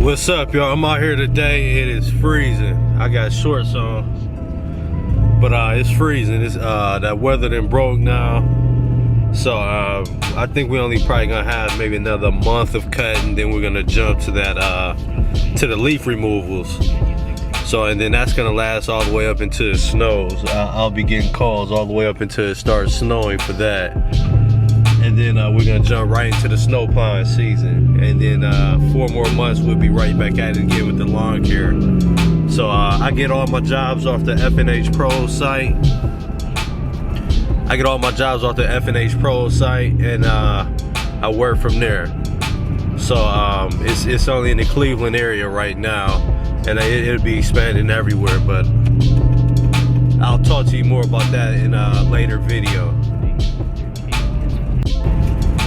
What's up, y'all? I'm out here today. It is freezing. I got shorts on, but it's freezing. It's that weather done broke now, so I think we only probably gonna have maybe another month of cutting. Then we're gonna jump to that to the leaf removals. So, and then that's gonna last all the way up until it snows. I'll be getting calls all the way up until it starts snowing for that. And then we're gonna jump right into the snow plowing season. And then 4 more months, we'll be right back at it again with the lawn care. So I get all my jobs off the FNH Pros site. I get all my jobs off the FNH Pros site, and I work from there. So it's only in the Cleveland area right now, and it'll be expanding everywhere. But I'll talk to you more about that in a later video.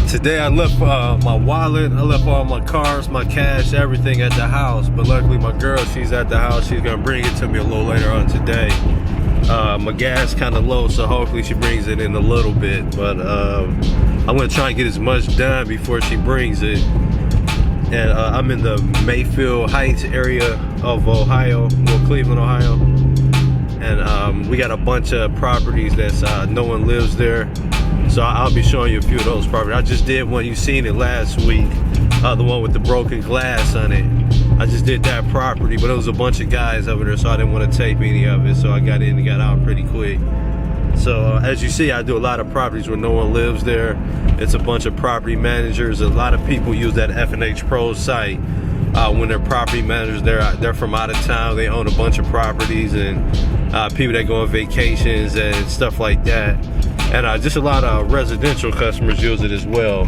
Today I left my wallet, I left all my cards, my cash, everything at the house. But luckily my girl, she's at the house. She's gonna bring it to me a little later on today. My gas kind of low, so hopefully she brings it in a little bit. But I'm gonna try and get as much done before she brings it. And I'm in the Mayfield Heights area of Ohio, well, Cleveland, Ohio. And we got a bunch of properties that's no one lives there. So I'll be showing you a few of those properties. I just did one, you seen it last week, the one with the broken glass on it. I just did that property, but it was a bunch of guys over there, so I didn't want to tape any of it, so I got in and got out pretty quick. So as you see, I do a lot of properties where no one lives there. It's a bunch of property managers. A lot of people use that FNH Pros site when they're property managers. They're from out of town, they own a bunch of properties, and people that go on vacations and stuff like that. And just a lot of residential customers use it as well.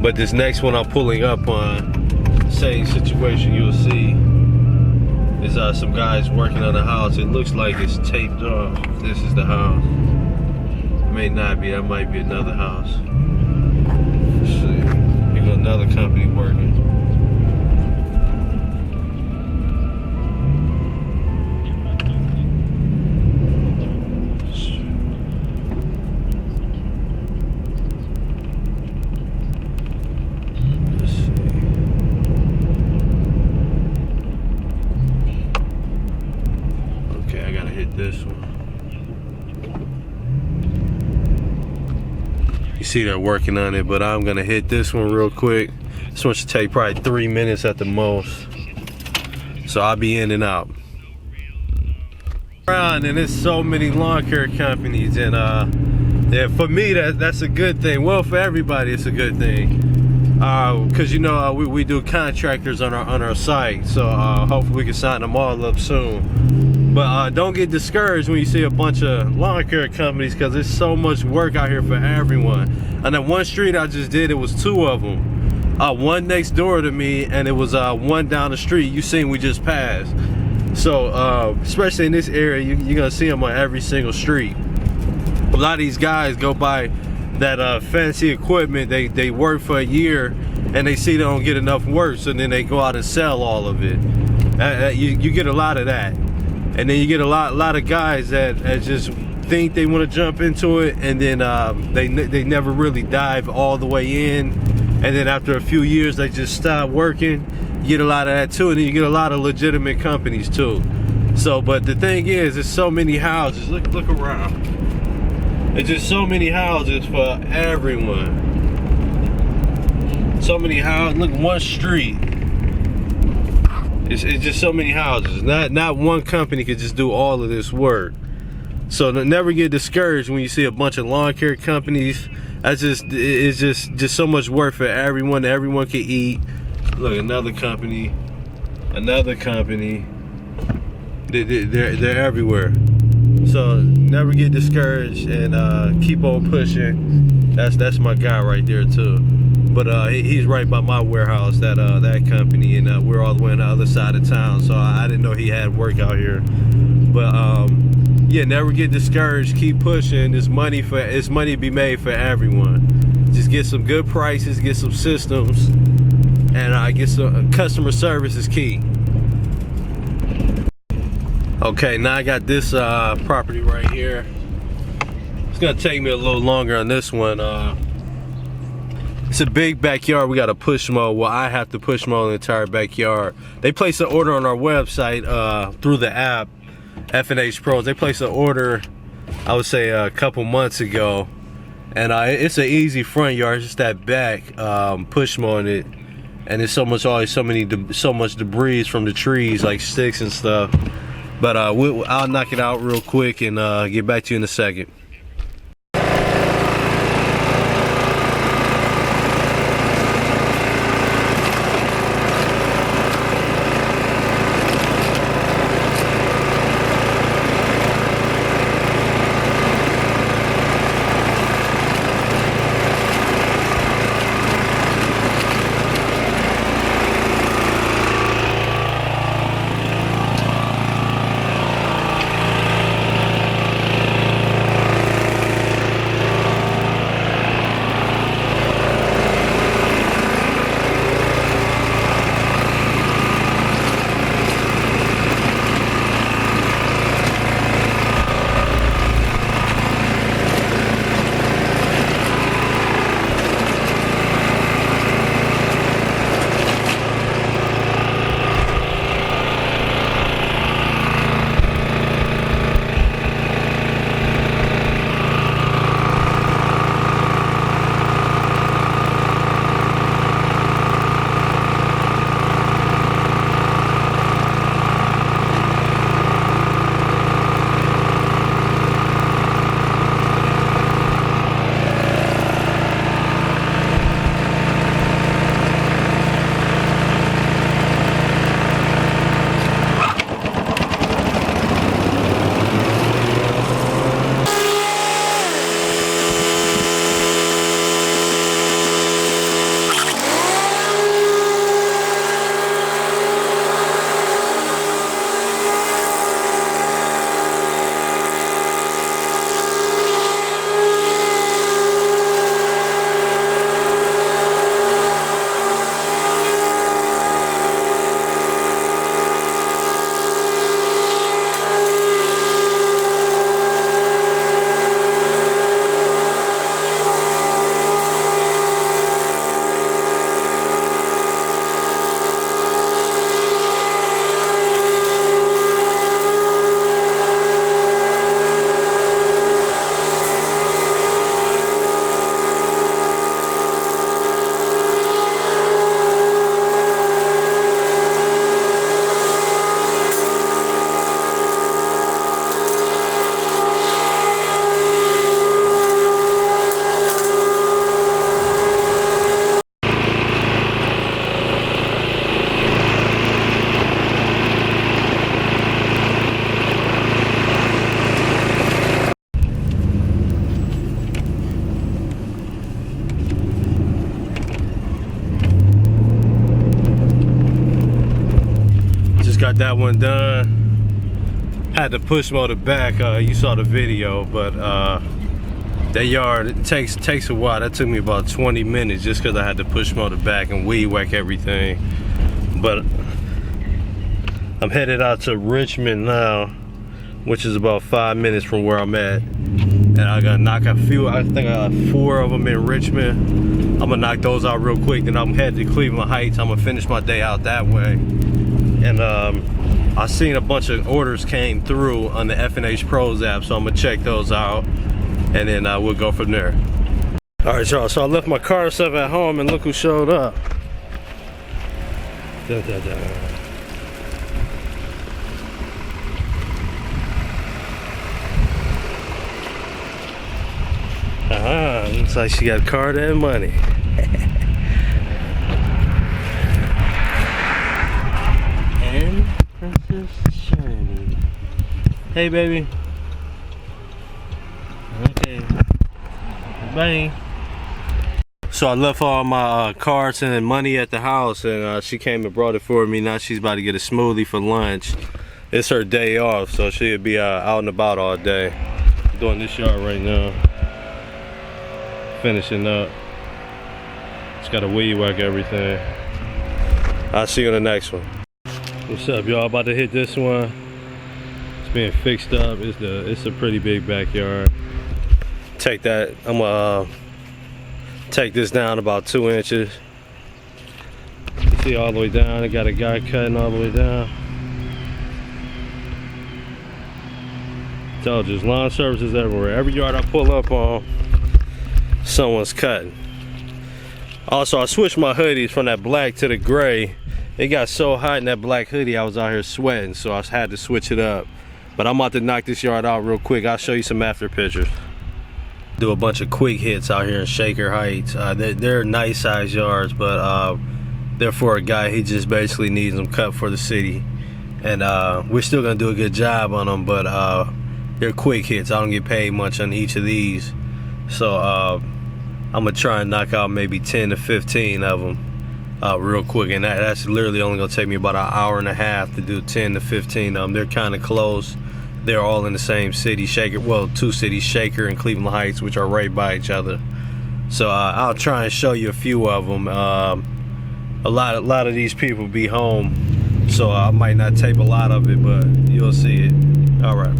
But this next one I'm pulling up on, same situation you'll see, is some guys working on the house. It looks like it's taped off. This is the house. It may not be, that might be another house. Let's see, you got another company working. This one. You see they're working on it, but I'm gonna hit this one real quick. This one should take probably 3 minutes at the most. So I'll be in and out. And there's so many lawn care companies, and yeah, for me that's a good thing. Well, for everybody it's a good thing. Cause you know we do contractors on our site, so hopefully we can sign them all up soon. But don't get discouraged when you see a bunch of lawn care companies, because there's so much work out here for everyone. And that one street I just did, it was 2 of them. One next door to me, and it was one down the street. You seen we just passed. So especially in this area, you're gonna see them on every single street. A lot of these guys go by that fancy equipment. They work for a year, and they see they don't get enough work, so then they go out and sell all of it. You get a lot of that. And then you get a lot of guys that just think they want to jump into it, and then they never really dive all the way in, and then after a few years they just stop working. You get a lot of that too, and then you get a lot of legitimate companies too. So, but the thing is, there's so many houses. Look around. There's just so many houses for everyone. So many houses. Look, one street. It's just so mjust houses. Not one company could just do all of this work. So never get discouraged when you see a bunch of lawn care companies. It's just so much work for everyone. Everyone can eat. Look, another company. They're everywhere. So never get discouraged, and keep on pushing. That's my guy right there too. But he's right by my warehouse, that company, and we're all the way on the other side of town, so I didn't know he had work out here. But yeah, never get discouraged. Keep pushing. There's money to be made for everyone. Just get some good prices, get some systems, and get some customer service is key. Okay, now I got this property right here. It's gonna take me a little longer on this one. It's a big backyard. We got to push mow. Well, I have to push mow the entire backyard. They placed an order on our website through the app, FNH Pros. They placed an order, I would say, a couple months ago, and it's an easy front yard. It's just that back push mowing it, and there's so much debris from the trees, like sticks and stuff. But I'll knock it out real quick and get back to you in a second. Got that one done. Had to push mow the back. You saw the video, but that yard, it takes a while. That took me about 20 minutes just because I had to push mow the back and weed whack everything. But I'm headed out to Richmond now, which is about 5 minutes from where I'm at. And I gotta knock a few. I think I got 4 of them in Richmond. I'm gonna knock those out real quick. Then I'm headed to Cleveland Heights. I'm gonna finish my day out that way. And I seen a bunch of orders came through on the FNH Pros app, so I'm gonna check those out, and then we'll go from there. All right, y'all. So I left my car and stuff at home, and look who showed up. Da, da, da. Looks like she got a card and money. And Princess Shiny. Hey, baby. Okay. Bye. So I left all my cards and money at the house, and she came and brought it for me. Now she's about to get a smoothie for lunch. It's her day off, so she'll be out and about all day. Doing this yard right now. Finishing up. Just gotta weed whack everything. I'll see you in the next one. What's up, y'all? About to hit this one. It's being fixed up. It's a pretty big backyard. I'm gonna take this down about 2 inches. You see all the way down, it got a guy cutting all the way down. Told you, there's lawn services everywhere. Every yard I pull up on, someone's cutting. Also, I switched my hoodies from that black to the gray. It got so hot in that black hoodie, I was out here sweating, so I had to switch it up. But I'm about to knock this yard out real quick. I'll show you some after pictures. Do a bunch of quick hits out here in Shaker Heights. They're nice size yards, but they're for a guy. He just basically needs them cut for the city. And we're still gonna do a good job on them, but they're quick hits. I don't get paid much on each of these. So I'm gonna try and knock out maybe 10 to 15 of them real quick. And that's literally only gonna take me about an hour and a half to do 10 to 15 of them. They're kind of close. They're all in the same city, Shaker. Well, two cities, Shaker and Cleveland Heights, which are right by each other. So I'll try and show you a few of them. A lot of these people be home, so I might not tape a lot of it, but you'll see it. All right.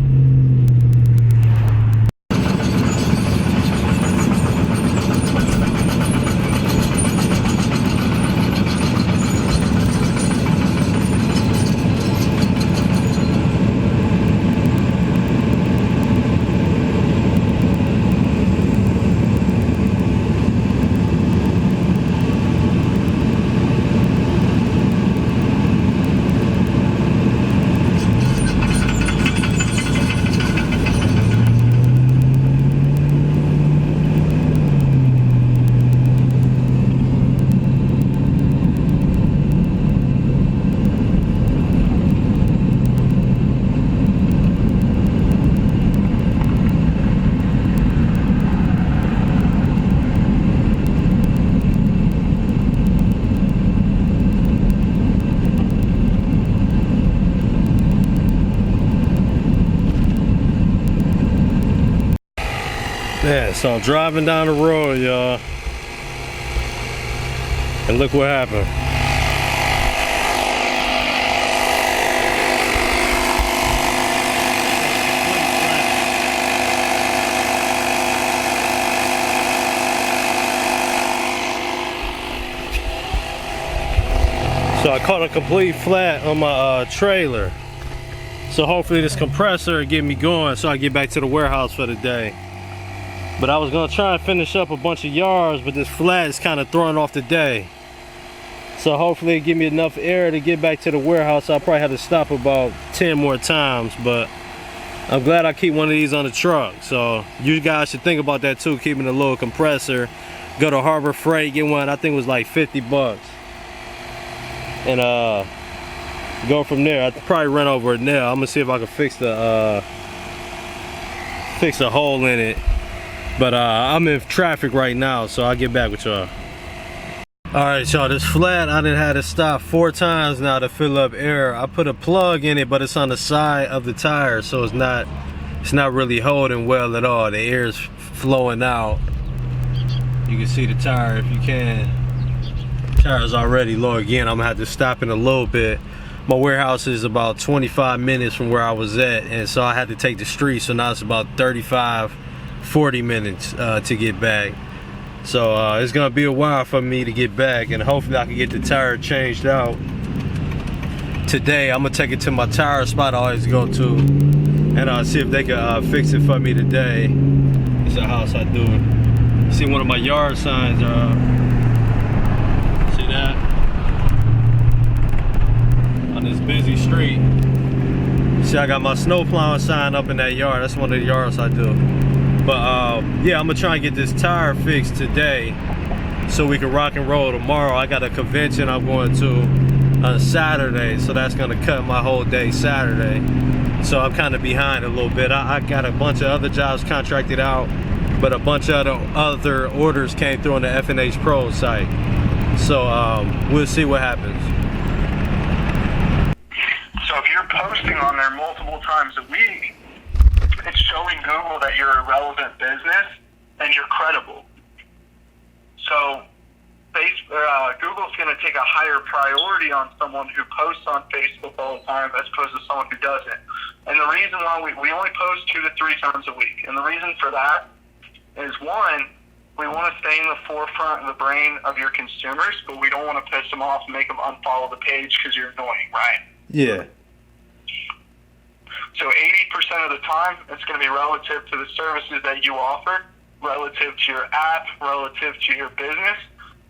Yeah, so I'm driving down the road, y'all, and look what happened. So I caught a complete flat on my trailer. So hopefully this compressor will get me going so I get back to the warehouse for the day. But I was gonna try and finish up a bunch of yards, but this flat is kind of throwing off the day. So hopefully it give me enough air to get back to the warehouse. I'll probably have to stop about 10 more times, but I'm glad I keep one of these on the truck. So you guys should think about that too, keeping a little compressor. Go to Harbor Freight, get one, I think it was like 50 bucks. And go from there. I'd probably run over a nail. I'm gonna see if I can fix the hole in it. But I'm in traffic right now, so I'll get back with y'all. Alright, y'all, this flat, I done had to stop 4 times now to fill up air. I put a plug in it, but it's on the side of the tire, so it's not really holding well at all. The air is flowing out. You can see the tire if you can. The tire's already low again. I'm gonna have to stop in a little bit. My warehouse is about 25 minutes from where I was at, and so I had to take the street, so now it's about 40 minutes to get back. So it's gonna be a while for me to get back, and hopefully I can get the tire changed out today. I'm gonna take it to my tire spot I always go to, and see if they can fix it for me today. It's a house I do it. See one of my yard signs, see that? On this busy street. See, I got my snow plowing sign up in that yard. That's one of the yards I do. But yeah, I'm gonna try and get this tire fixed today so we can rock and roll tomorrow. I got a convention I'm going to on Saturday, so that's gonna cut my whole day Saturday. So I'm kind of behind a little bit. I got a bunch of other jobs contracted out, but a bunch of other orders came through on the FNH Pros site. So we'll see what happens. So if you're posting on there multiple times a week, it's showing Google that you're a relevant business and you're credible. So Google's going to take a higher priority on someone who posts on Facebook all the time as opposed to someone who doesn't. And the reason why we only post 2 to 3 times a week. And the reason for that is, one, We want to stay in the forefront of the brain of your consumers, but we don't want to piss them off and make them unfollow the page because you're annoying, right? Yeah. So 80% of the time, it's going to be relative to the services that you offer, relative to your app, relative to your business.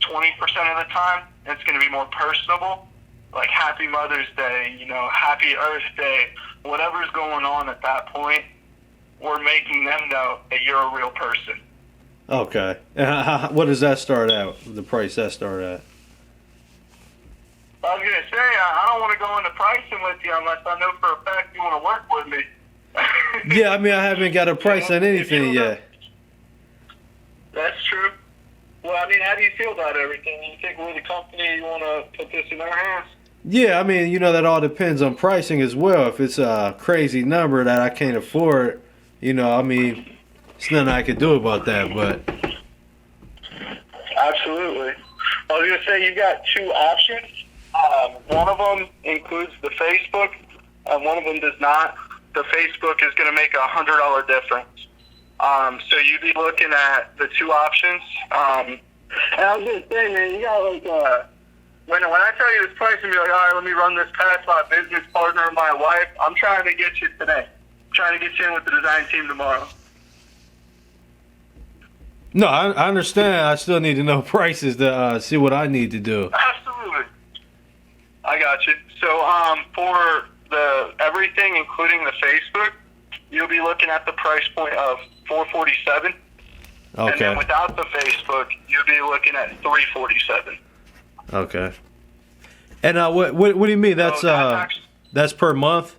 20% of the time, it's going to be more personable, like Happy Mother's Day, Happy Earth Day, whatever's going on at that point. We're making them know that you're a real person. Okay. And what does that start at? The price that start at? I was going to say, I don't want to go into pricing with you unless I know for a fact you want to work with me. Yeah, I mean, I haven't got a price on anything yet. That's true. Well, I mean, how do you feel about everything? You think we're the company, you want to put this in our hands? Yeah, I mean, that all depends on pricing as well. If it's a crazy number that I can't afford, I mean, there's nothing I can do about that, but... Absolutely. I was going to say, you've got two options. One of them includes the Facebook, and one of them does not. The Facebook is going to make $100 difference. So you'd be looking at the two options. And I was going to say, man, you got when I tell you this price and be like, all right, let me run this past my business partner and my wife, I'm trying to get you today. I'm trying to get you in with the design team tomorrow. No, I understand. I still need to know prices to see what I need to do. Absolutely. I got you. So for the everything, including the Facebook, you'll be looking at the price point of $447. Okay. And then without the Facebook, you'll be looking at $347. Okay. And what do you mean? That's that's per month?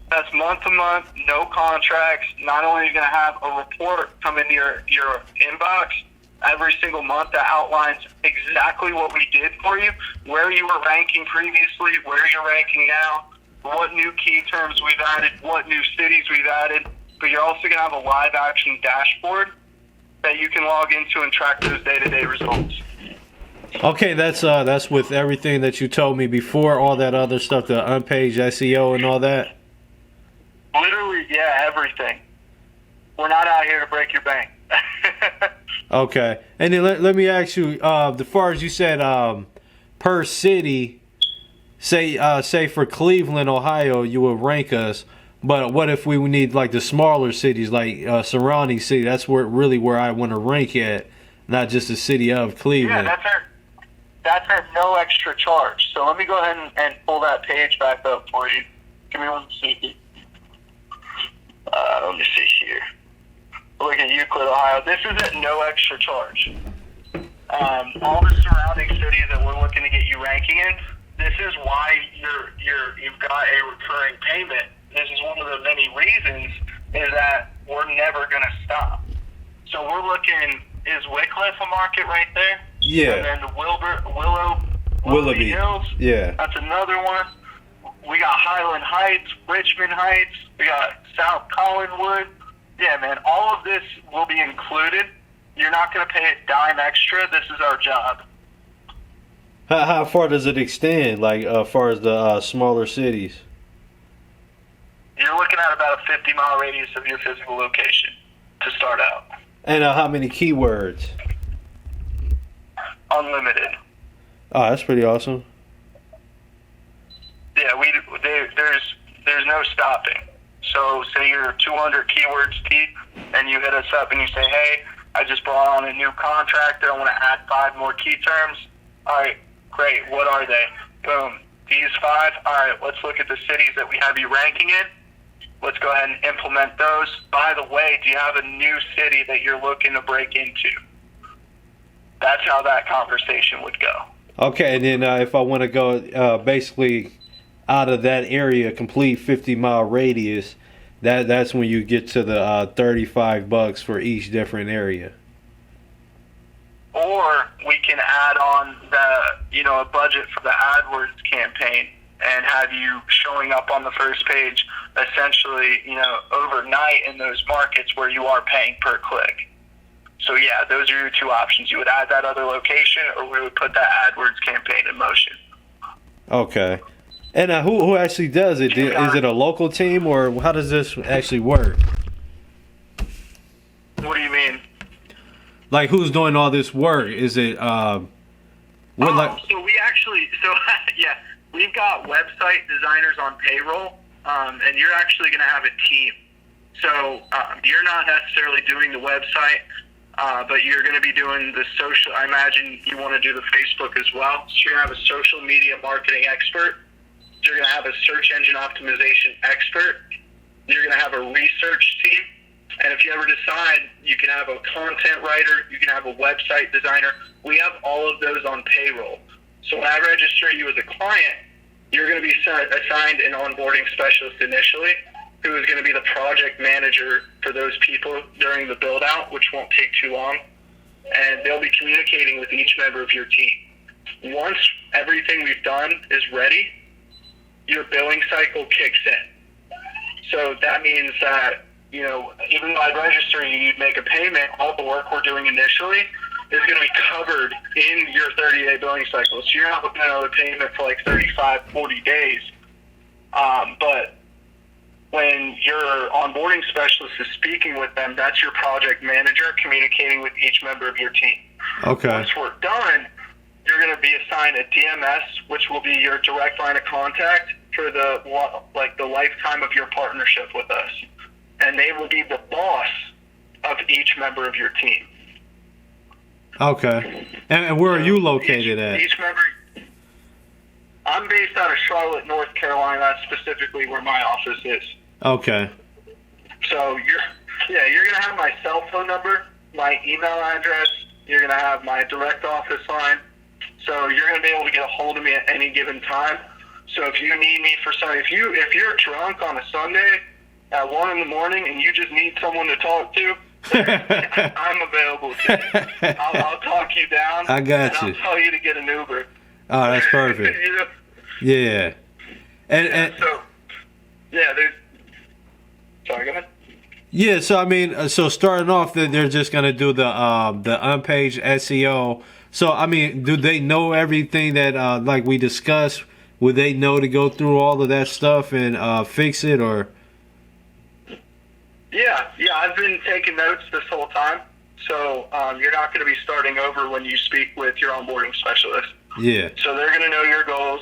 That's month to month, no contracts. Not only are you going to have a report come into your inbox every single month that outlines exactly what we did for you, where you were ranking previously, where you're ranking now, what new key terms we've added, what new cities we've added. But you're also going to have a live action dashboard that you can log into and track those day-to-day results. Okay, that's with everything that you told me before, all that other stuff, the unpaged SEO and all that? Literally, yeah, everything. We're not out here to break your bank. Okay. And then let me ask you, as far as you said, per city, say for Cleveland, Ohio, you would rank us. But what if we need like the smaller cities, like surrounding city? That's where I want to rank at, not just the city of Cleveland. Yeah, that's at no extra charge. So let me go ahead and pull that page back up for you. Give me 1 second. Let me see here. Look at Euclid, Ohio. This is at no extra charge. All the surrounding cities that we're looking to get you ranking in, this is why you've got a recurring payment. This is one of the many reasons is that we're never going to stop. So we're looking, is Wycliffe a market right there? Yeah. And then the Willoughby Hills. Yeah. That's another one. We got Highland Heights, Richmond Heights. We got South Collinwood. Yeah, man, all of this will be included. You're not going to pay a dime extra. This is our job. How far does it extend, like as far as the smaller cities? You're looking at about a 50-mile radius of your physical location to start out. And how many keywords? Unlimited. Oh, that's pretty awesome. Yeah, there's no stopping. So say you're 200 keywords deep, and you hit us up and you say, hey, I just brought on a new contractor. I want to add 5 more key terms. All right, great. What are they? Boom. These 5. All right, let's look at the cities that we have you ranking in. Let's go ahead and implement those. By the way, do you have a new city that you're looking to break into? That's how that conversation would go. Okay, and then if I want to go basically out of that area, complete 50-mile radius, that's when you get to the $35 for each different area. Or we can add on a budget for the AdWords campaign and have you showing up on the first page essentially, overnight in those markets where you are paying per click. So yeah, those are your two options. You would add that other location, or we would put that AdWords campaign in motion. Okay. And who actually does it? Is it a local team, or how does this actually work? What do you mean? like who's doing all this work? Is it So we actually, yeah, we've got website designers on payroll, and you're actually going to have a team. So you're not necessarily doing the website, but you're going to be doing the social. I imagine you want to do the Facebook as well. So you're going to have a social media marketing expert. You're going to have a search engine optimization expert. You're going to have a research team. And if you ever decide, you can have a content writer, you can have a website designer. We have all of those on payroll. So when I register you as a client, you're going to be assigned an onboarding specialist initially, who is going to be the project manager for those people during the build out, which won't take too long. And they'll be communicating with each member of your team. Once everything we've done is ready, your billing cycle kicks in. So that means that, even though I register you, you'd make a payment, all the work we're doing initially is going to be covered in your 30-day billing cycle. So you're not looking at another payment for like 35, 40 days. But when your onboarding specialist is speaking with them, that's your project manager communicating with each member of your team. Okay. Once we're done, you're going to be assigned a DMS, which will be your direct line of contact for the lifetime of your partnership with us. And they will be the boss of each member of your team. Okay. And where are you located at? Each member. I'm based out of Charlotte, North Carolina. That's specifically where my office is. Okay. So you're gonna have my cell phone number, my email address. You're gonna have my direct office line. So you're gonna be able to get a hold of me at any given time. So if you need me for something, if you're drunk on a Sunday at 1 a.m. and you just need someone to talk to, I'm available to. I'll talk you down. I got you. I'll tell you to get an Uber. Oh, that's perfect. Yeah. And so, yeah, sorry, go ahead. Yeah, so I mean, so starting off, they're just gonna do the unpaged SEO. So I mean, do they know everything that like we discussed? Would they know to go through all of that stuff and fix it, or? Yeah, I've been taking notes this whole time. So you're not going to be starting over when you speak with your onboarding specialist. Yeah. So they're going to know your goals.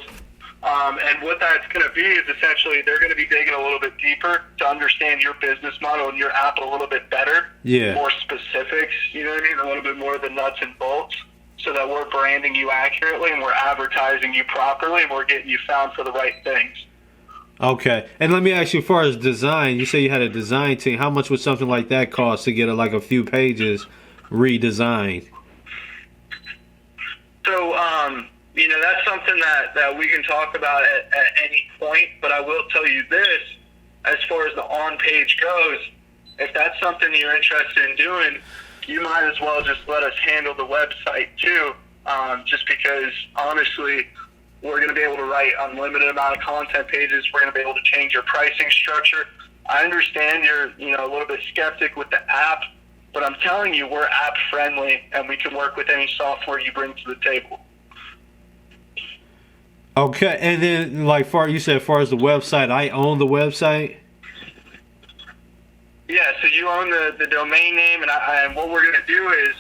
And what that's going to be is essentially they're going to be digging a little bit deeper to understand your business model and your app a little bit better. Yeah. More specifics, you know what I mean? A little bit more of the nuts and bolts, so that we're branding you accurately and we're advertising you properly and we're getting you found for the right things. Okay. And let me ask you, as far as design, you say you had a design team. How much would something like that cost to get a few pages redesigned? So, that's something that we can talk about at any point, but I will tell you this, as far as the on-page goes, if that's something you're interested in doing, you might as well just let us handle the website too, just because, honestly, we're going to be able to write unlimited amount of content pages. We're going to be able to change your pricing structure. I understand you're, a little bit skeptic with the app, but I'm telling you, we're app friendly and we can work with any software you bring to the table. Okay, and then you said, as far as the website, I own the website. Yeah, so you own the domain name, and what we're going to do is,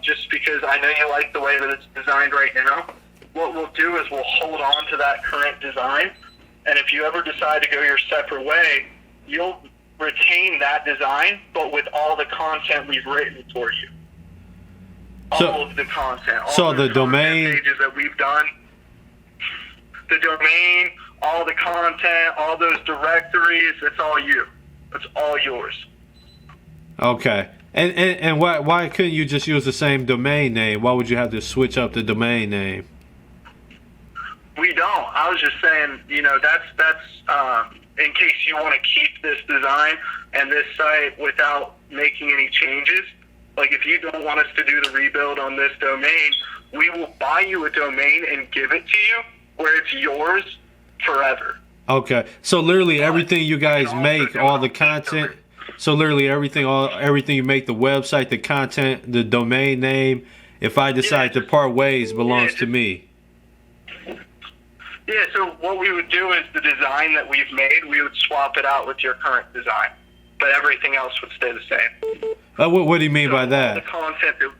just because I know you like the way that it's designed right now, what we'll do is we'll hold on to that current design, and if you ever decide to go your separate way, you'll retain that design, but with all the content we've written for you. All of the content. All the domain pages that we've done. The domain, all the content, all those directories, it's all you. It's all yours. Okay. And why couldn't you just use the same domain name? Why would you have to switch up the domain name? We don't. I was just saying, that's in case you want to keep this design and this site without making any changes. Like, if you don't want us to do the rebuild on this domain, we will buy you a domain and give it to you where it's yours forever. Okay. So literally everything you guys make, all the content, so literally everything you make, the website, the content, the domain name, if I decide to part ways, belongs to me. Yeah, so what we would do is the design that we've made, we would swap it out with your current design, but everything else would stay the same. What do you mean by that? The content that